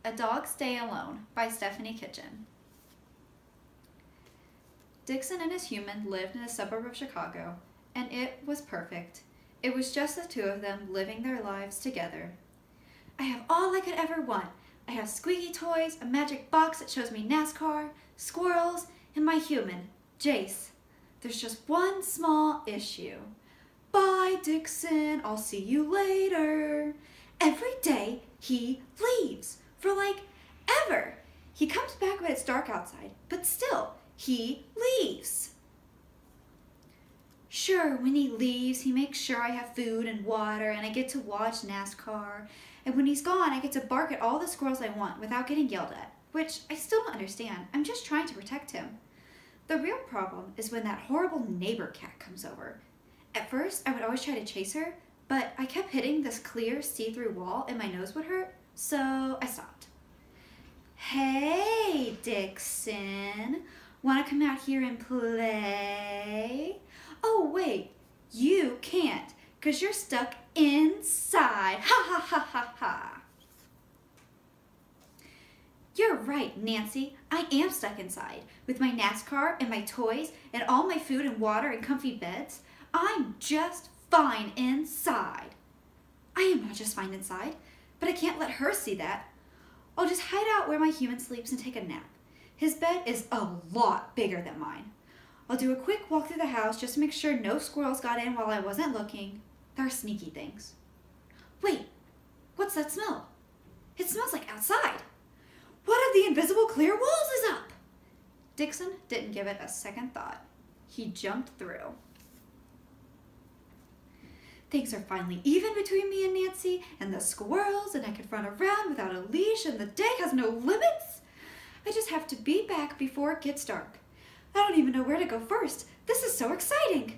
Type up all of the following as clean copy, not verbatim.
A Dog's Day Alone by Stephanie Kitchen. Dixon and his human lived in a suburb of Chicago, and it was perfect. It was just the two of them living their lives together. I have all I could ever want. I have squeaky toys, a magic box that shows me NASCAR, squirrels, and my human, Jace. There's just one small issue. Bye, Dixon. I'll see you later. Every day he leaves. For ever. He comes back when it's dark outside, but still, he leaves. Sure, when he leaves, he makes sure I have food and water and I get to watch NASCAR. And when he's gone, I get to bark at all the squirrels I want without getting yelled at, which I still don't understand. I'm just trying to protect him. The real problem is when that horrible neighbor cat comes over. At first, I would always try to chase her, but I kept hitting this clear, see-through wall and my nose would hurt, so I stopped. Hey, Dixon. Want to come out here and play? Oh, wait. You can't, because you're stuck inside. Ha ha ha ha ha. You're right, Nancy. I am stuck inside. With my NASCAR and my toys and all my food and water and comfy beds, I'm just fine inside. I am not just fine inside, but I can't let her see that. I'll just hide out where my human sleeps and take a nap. His bed is a lot bigger than mine. I'll do a quick walk through the house just to make sure no squirrels got in while I wasn't looking. There are sneaky things. Wait, what's that smell? It smells like outside. One of the invisible clear walls is up. Dixon didn't give it a second thought. He jumped through. Things are finally even between me and Nancy and the squirrels, and I can run around without a leash, and the day has no limits. I just have to be back before it gets dark. I don't even know where to go first. This is so exciting.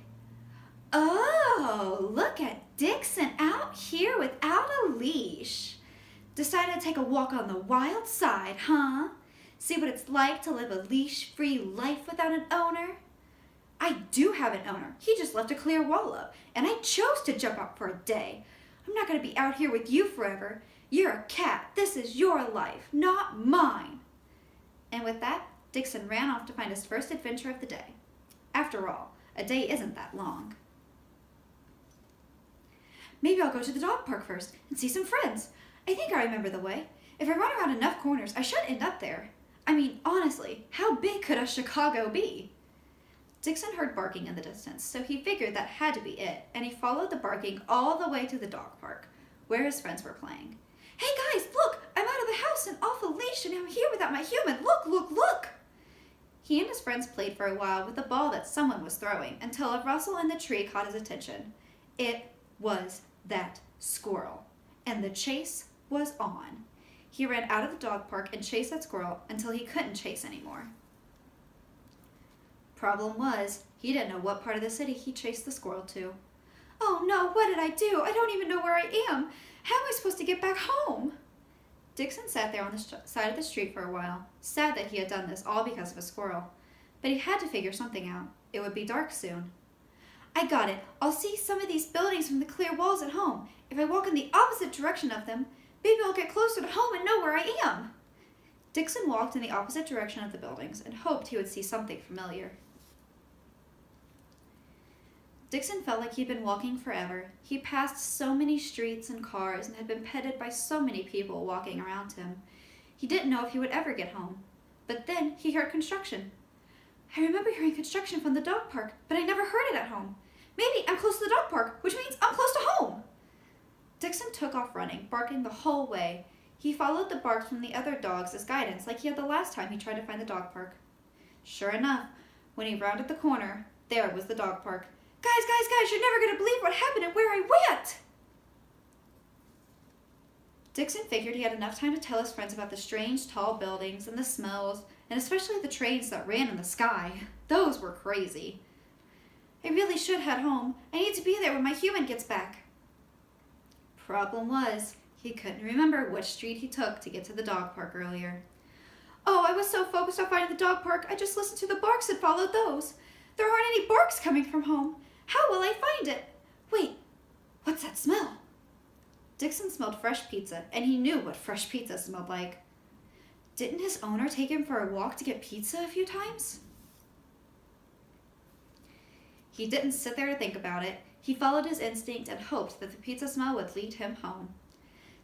Oh, look at Dixon out here without a leash. Decided to take a walk on the wild side, huh? See what it's like to live a leash-free life without an owner? I do have an owner. He just left a clear wall up, and I chose to jump out for a day. I'm not going to be out here with you forever. You're a cat. This is your life, not mine. And with that, Dixon ran off to find his first adventure of the day. After all, a day isn't that long. Maybe I'll go to the dog park first and see some friends. I think I remember the way. If I run around enough corners, I should end up there. I mean, honestly, how big could a Chicago be? Dixon heard barking in the distance, so he figured that had to be it, and he followed the barking all the way to the dog park, where his friends were playing. Hey guys, look! I'm out of the house and off a leash, and I'm here without my human. Look, look, look! He and his friends played for a while with a ball that someone was throwing, until a rustle in the tree caught his attention. It was that squirrel, and the chase was on. He ran out of the dog park and chased that squirrel until he couldn't chase anymore. Problem was, he didn't know what part of the city he chased the squirrel to. Oh no, what did I do? I don't even know where I am. How am I supposed to get back home? Dixon sat there on the side of the street for a while, sad that he had done this all because of a squirrel. But he had to figure something out. It would be dark soon. I got it. I'll see some of these buildings from the clear walls at home. If I walk in the opposite direction of them, maybe I'll get closer to home and know where I am. Dixon walked in the opposite direction of the buildings and hoped he would see something familiar. Dixon felt like he'd been walking forever. He passed so many streets and cars and had been petted by so many people walking around him. He didn't know if he would ever get home. But then he heard construction. I remember hearing construction from the dog park, but I never heard it at home. Maybe I'm close to the dog park, which means I'm close to home. Dixon took off running, barking the whole way. He followed the barks from the other dogs as guidance, like he had the last time he tried to find the dog park. Sure enough, when he rounded the corner, there was the dog park. Guys, you're never going to believe what happened and where I went! Dixon figured he had enough time to tell his friends about the strange tall buildings and the smells, and especially the trains that ran in the sky. Those were crazy. I really should head home. I need to be there when my human gets back. Problem was, he couldn't remember which street he took to get to the dog park earlier. Oh, I was so focused on finding the dog park, I just listened to the barks and followed those. There aren't any barks coming from home. How will I find it? Wait, what's that smell? Dixon smelled fresh pizza, and he knew what fresh pizza smelled like. Didn't his owner take him for a walk to get pizza a few times? He didn't sit there to think about it. He followed his instinct and hoped that the pizza smell would lead him home.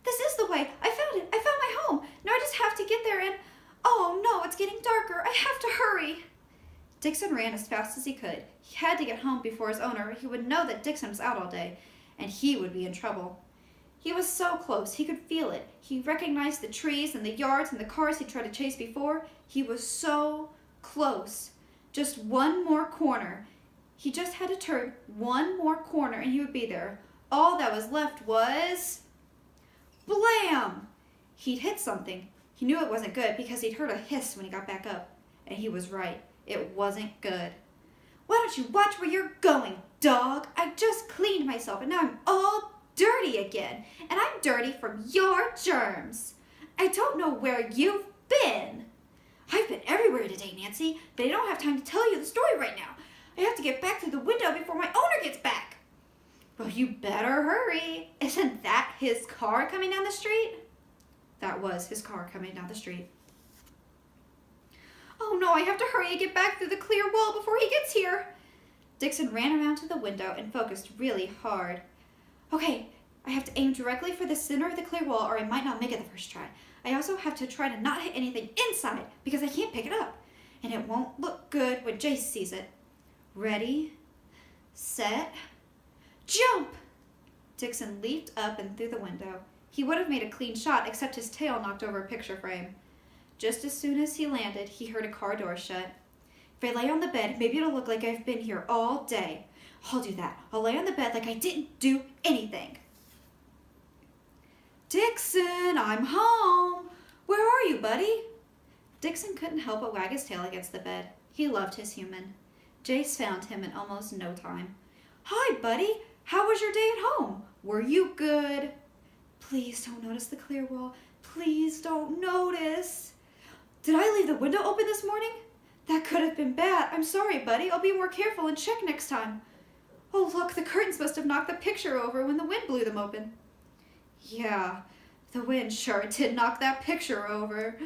This is the way. I found it. I found my home. Now I just have to get there and... Oh no, it's getting darker. I have to hurry. Dixon ran as fast as he could. He had to get home before his owner, who would know that Dixon was out all day, and he would be in trouble. He was so close. He could feel it. He recognized the trees and the yards and the cars he'd tried to chase before. He was so close. Just one more corner. He just had to turn one more corner and he would be there. All that was left was... Blam! He'd hit something. He knew it wasn't good because he'd heard a hiss when he got back up. And he was right. It wasn't good. Why don't you watch where you're going, dog? I just cleaned myself and now I'm all dirty again. And I'm dirty from your germs. I don't know where you've been. I've been everywhere today, Nancy, but I don't have time to tell you the story right now. I have to get back through the window before my owner gets back. Well, you better hurry. Isn't that his car coming down the street? That was his car coming down the street. Oh no, I have to hurry and get back through the clear wall before he gets here. Dixon ran around to the window and focused really hard. Okay, I have to aim directly for the center of the clear wall or I might not make it the first try. I also have to try to not hit anything inside because I can't pick it up. And it won't look good when Jace sees it. Ready, set, jump! Dixon leaped up and through the window. He would have made a clean shot except his tail knocked over a picture frame. Just as soon as he landed, he heard a car door shut. If I lay on the bed, maybe it'll look like I've been here all day. I'll do that. I'll lay on the bed like I didn't do anything. Dixon, I'm home. Where are you, buddy? Dixon couldn't help but wag his tail against the bed. He loved his human. Jace found him in almost no time. Hi, buddy. How was your day at home? Were you good? Please don't notice the clear wall. Please don't notice. Did I leave the window open this morning? That could have been bad. I'm sorry, buddy. I'll be more careful and check next time. Oh, look, the curtains must have knocked the picture over when the wind blew them open. Yeah, the wind sure did knock that picture over.